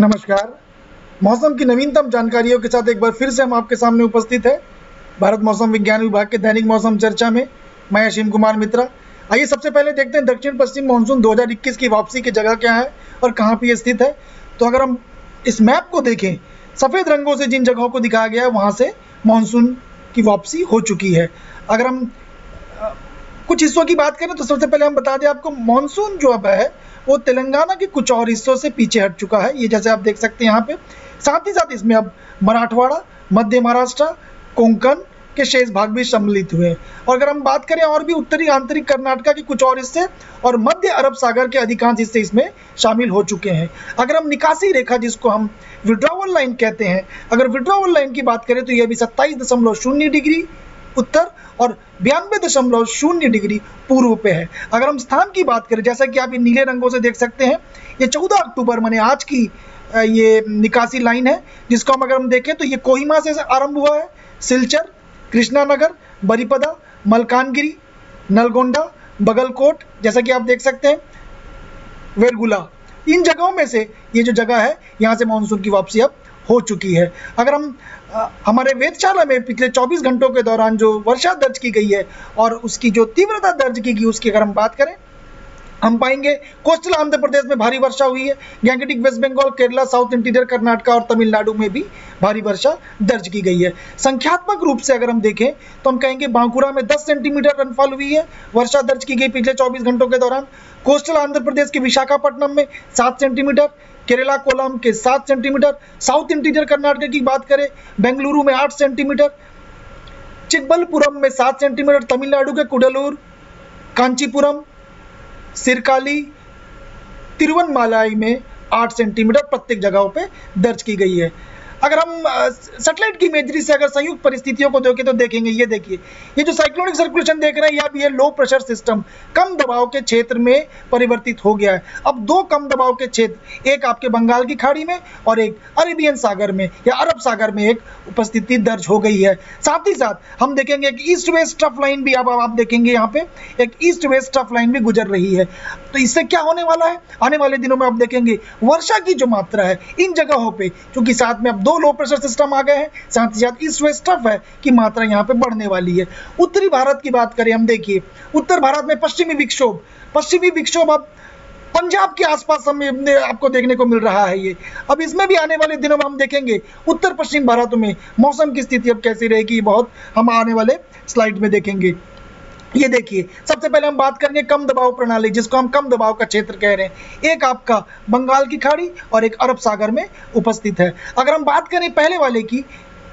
नमस्कार। मौसम की नवीनतम जानकारियों के साथ एक बार फिर से हम आपके सामने उपस्थित है भारत मौसम विज्ञान विभाग के दैनिक मौसम चर्चा में। मैं असीम कुमार मित्रा। आइए सबसे पहले देखते हैं दक्षिण पश्चिम मानसून 2021 की वापसी की जगह क्या है और कहाँ पे ये स्थित है। तो अगर हम इस मैप को देखें, सफ़ेद रंगों से जिन जगहों को दिखाया गया है वहाँ से मानसून की वापसी हो चुकी है। अगर हम कुछ हिस्सों की बात करें तो सबसे पहले हम बता दें आपको, मानसून जो अब है वो तेलंगाना के कुछ और हिस्सों से पीछे हट चुका है, ये जैसे आप देख सकते हैं यहाँ पे। साथ ही साथ इसमें अब मराठवाड़ा, मध्य महाराष्ट्र, कोंकण के शेष भाग भी सम्मिलित हुए हैं। और अगर हम बात करें और भी उत्तरी आंतरिक कर्नाटका के कुछ और हिस्से और मध्य अरब सागर के अधिकांश हिस्से इसमें शामिल हो चुके हैं। अगर हम निकासी रेखा, जिसको हम विड्रॉवल लाइन कहते हैं, अगर विड्रॉवल लाइन की बात करें तो यह भी 27.0 डिग्री उत्तर और 92.0 डिग्री पूर्व पे है। अगर हम स्थान की बात करें, जैसा कि आप ये नीले रंगों से देख सकते हैं, ये 14 अक्टूबर माने आज की ये निकासी लाइन है, जिसको हम अगर हम देखें तो ये कोहिमा से आरंभ हुआ है। सिलचर, कृष्णानगर, बरिपदा, मलकानगिरी, नलगोंडा, बगलकोट, जैसा कि आप देख सकते हैं, वेरगुला, इन जगहों में से ये जो जगह है यहाँ से मानसून की वापसी अब हो चुकी है। अगर हम हमारे वेधशाला में पिछले 24 घंटों के दौरान जो वर्षा दर्ज की गई है और उसकी जो तीव्रता दर्ज की गई उसकी अगर हम बात करें, हम पाएंगे कोस्टल आंध्र प्रदेश में भारी वर्षा हुई है। Gangetic West Bengal, Kerala, South Interior Karnataka और तमिलनाडु में भी भारी वर्षा दर्ज की गई है। संख्यात्मक रूप से अगर हम देखें तो हम कहेंगे बांकुरा में 10 सेंटीमीटर रेनफॉल हुई है, वर्षा दर्ज की गई पिछले 24 घंटों के दौरान। कोस्टल आंध्र प्रदेश के विशाखापट्टनम में 7 सेंटीमीटर, केरला कोलाम के 7 सेंटीमीटर, साउथ इंटीरियर कर्नाटक की बात करें बेंगलुरु में 8 सेंटीमीटर, चिकबलपुरम में 7 सेंटीमीटर, तमिलनाडु के कुडलूर, कांचीपुरम, सिरकाली, तिरुवनमालाई में 8 सेंटीमीटर प्रत्येक जगहों पे दर्ज की गई है। अगर हम सैटेलाइट की इमेजरी से अगर संयुक्त परिस्थितियों को देखें तो देखेंगे, ये देखिए, ये जो साइक्लोनिक सर्कुलेशन देख रहे हैं या ये लो प्रेशर सिस्टम कम दबाव के क्षेत्र में परिवर्तित हो गया है। अब दो कम दबाव के क्षेत्र, एक आपके बंगाल की खाड़ी में और एक अरेबियन सागर में या अरब सागर में एक उपस्थिति दर्ज हो गई है। साथ ही साथ हम देखेंगे एक ईस्ट वेस्ट ट्रफ लाइन भी, अब आप देखेंगे यहाँ पे एक ईस्ट वेस्ट ट्रफ लाइन भी गुजर रही है। तो इससे क्या होने वाला है, आने वाले दिनों में आप देखेंगे वर्षा की जो मात्रा है इन जगहों पे, क्योंकि साथ में अब 2 लो प्रेशर सिस्टम आ गए हैं, साथ ही साथ ईस्ट वेस्ट ट्रफ है की मात्रा यहाँ पे बढ़ने वाली है। उत्तरी भारत की बात करें, हम देखिए उत्तर भारत में पश्चिमी विक्षोभ अब पंजाब के आसपास हमें आपको देखने को मिल रहा है। ये अब इसमें भी आने वाले दिनों में हम देखेंगे उत्तर पश्चिम भारत में मौसम की स्थिति अब कैसी रहेगी, बहुत हम आने वाले स्लाइड में देखेंगे। ये देखिए, सबसे पहले हम बात करेंगे कम दबाव प्रणाली, जिसको हम कम दबाव का क्षेत्र कह रहे हैं। एक आपका बंगाल की खाड़ी और एक अरब सागर में उपस्थित है। अगर हम बात करें पहले वाले की,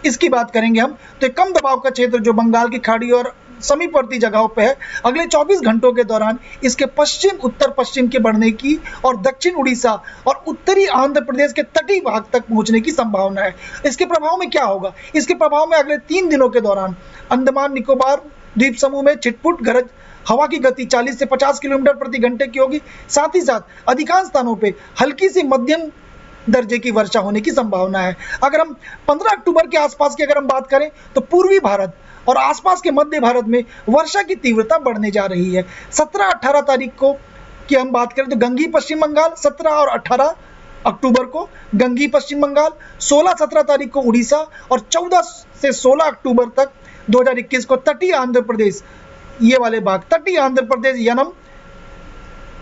इसकी बात करेंगे हम, तो कम दबाव का क्षेत्र जो बंगाल की खाड़ी और समीपवर्ती जगहों पे है, अगले 24 घंटों के दौरान इसके पश्चिम उत्तर पश्चिम के बढ़ने की और दक्षिण उड़ीसा और उत्तरी आंध्र प्रदेश के तटीय भाग तक पहुंचने की संभावना है। इसके प्रभाव में क्या होगा, इसके प्रभाव में अगले 3 दिनों के दौरान अंडमान निकोबार द्वीप समूह में छिटपुट गरज हवा की गति 40 से 50 किलोमीटर प्रति घंटे की होगी। साथ ही साथ अधिकांश स्थानों पे हल्की से मध्यम दर्जे की वर्षा होने की संभावना है। अगर हम 15 अक्टूबर के आसपास की अगर हम बात करें तो पूर्वी भारत और आसपास के मध्य भारत में वर्षा की तीव्रता बढ़ने जा रही है। 17-18 तारीख को की हम बात करें तो गंगी पश्चिम बंगाल, 17 और 18 अक्टूबर को गंगी पश्चिम बंगाल, 16-17 तारीख को उड़ीसा और 14 से 16 अक्टूबर तक 2021 को तटीय आंध्र प्रदेश, ये वाले भाग तटीय आंध्र प्रदेश यनम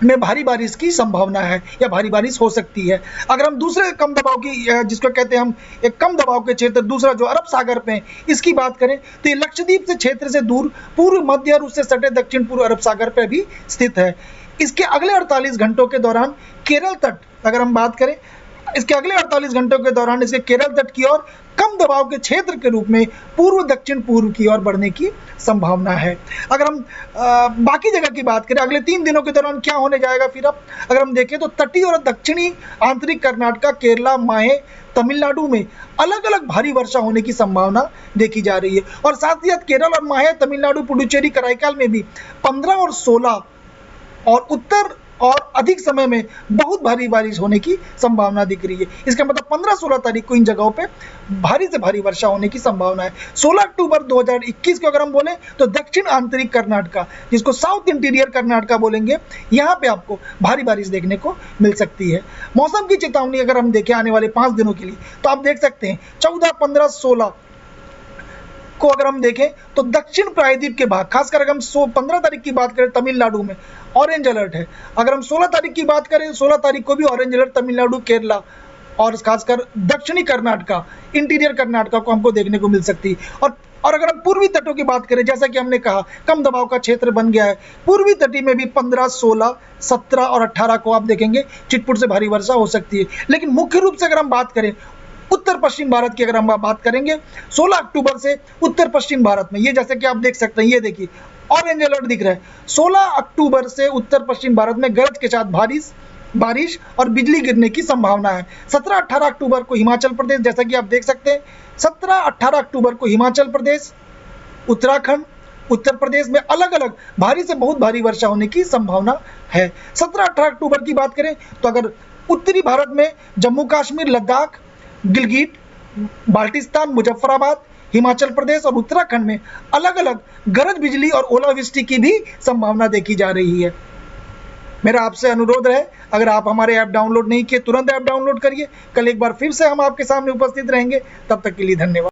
में भारी बारिश की संभावना है या भारी बारिश हो सकती है। अगर हम दूसरे कम दबाव की, जिसको कहते हैं हम एक कम दबाव के क्षेत्र दूसरा जो अरब सागर पे है, इसकी बात करें तो ये लक्षद्वीप से क्षेत्र से दूर पूर्व मध्य और उससे सटे दक्षिण पूर्व अरब सागर पे भी स्थित है। इसके अगले 48 घंटों के दौरान केरल तट, अगर हम बात करें इसके अगले 48 घंटों के दौरान इसके केरल तट की ओर कम दबाव के क्षेत्र के रूप में पूर्व दक्षिण पूर्व की ओर बढ़ने की संभावना है। अगर हम बाकी जगह की बात करें अगले 3 दिनों के दौरान क्या होने जाएगा, फिर अब अगर हम देखें तो तटीय और दक्षिणी आंतरिक कर्नाटका, केरला, माहे, तमिलनाडु में अलग अलग भारी वर्षा होने की संभावना देखी जा रही है। और साथ ही साथ केरल और माहे, तमिलनाडु, पुडुचेरी, कराईकाल में भी 15 और 16 और उत्तर और अधिक समय में बहुत भारी बारिश होने की संभावना दिख रही है। इसका मतलब 15-16 तारीख को इन जगहों पे भारी से भारी वर्षा होने की संभावना है। 16 अक्टूबर 2021 को अगर हम बोलें तो दक्षिण आंतरिक कर्नाटका, जिसको साउथ इंटीरियर कर्नाटका बोलेंगे, यहाँ पे आपको भारी बारिश देखने को मिल सकती है। मौसम की चेतावनी अगर हम देखें आने वाले 5 दिनों के लिए, तो आप देख सकते हैं 14, 15, 16 को अगर हम देखें तो दक्षिण प्रायद्वीप के भाग, खासकर अगर हम 15 तारीख की बात करें तमिलनाडु में ऑरेंज अलर्ट है। अगर हम 16 तारीख की बात करें, 16 तारीख को भी ऑरेंज अलर्ट तमिलनाडु, केरला और खासकर दक्षिणी कर्नाटका, इंटीरियर कर्नाटका को हमको देखने को मिल सकती है। और अगर हम पूर्वी तटों की बात करें, जैसा कि हमने कहा कम दबाव का क्षेत्र बन गया है, पूर्वी तटी में भी 15, 16, 17 और 18 को आप देखेंगे छिटपुट से भारी वर्षा हो सकती है। लेकिन मुख्य रूप से अगर हम बात करें उत्तर पश्चिम भारत की, अगर हम बात करेंगे 16 अक्टूबर से उत्तर पश्चिम भारत में, ये जैसे कि आप देख सकते हैं, ये देखिए ऑरेंज अलर्ट दिख रहा है। 16 अक्टूबर से उत्तर पश्चिम भारत में गरज के साथ बारिश और बिजली गिरने की संभावना है। 17-18 अक्टूबर को हिमाचल प्रदेश, जैसा कि आप देख सकते हैं 17-18 अक्टूबर को हिमाचल प्रदेश, उत्तराखंड, उत्तर प्रदेश में अलग अलग भारी से बहुत भारी वर्षा होने की संभावना है। 17-18 अक्टूबर की बात करें तो अगर उत्तरी भारत में जम्मू कश्मीर, लद्दाख, गिलगिट, बाल्टिस्तान, मुजफ्फराबाद, हिमाचल प्रदेश और उत्तराखंड में अलग अलग गरज बिजली और ओलावृष्टि की भी संभावना देखी जा रही है। मेरा आपसे अनुरोध है, अगर आप हमारे ऐप डाउनलोड नहीं किए तुरंत ऐप डाउनलोड करिए। कल एक बार फिर से हम आपके सामने उपस्थित रहेंगे, तब तक के लिए धन्यवाद।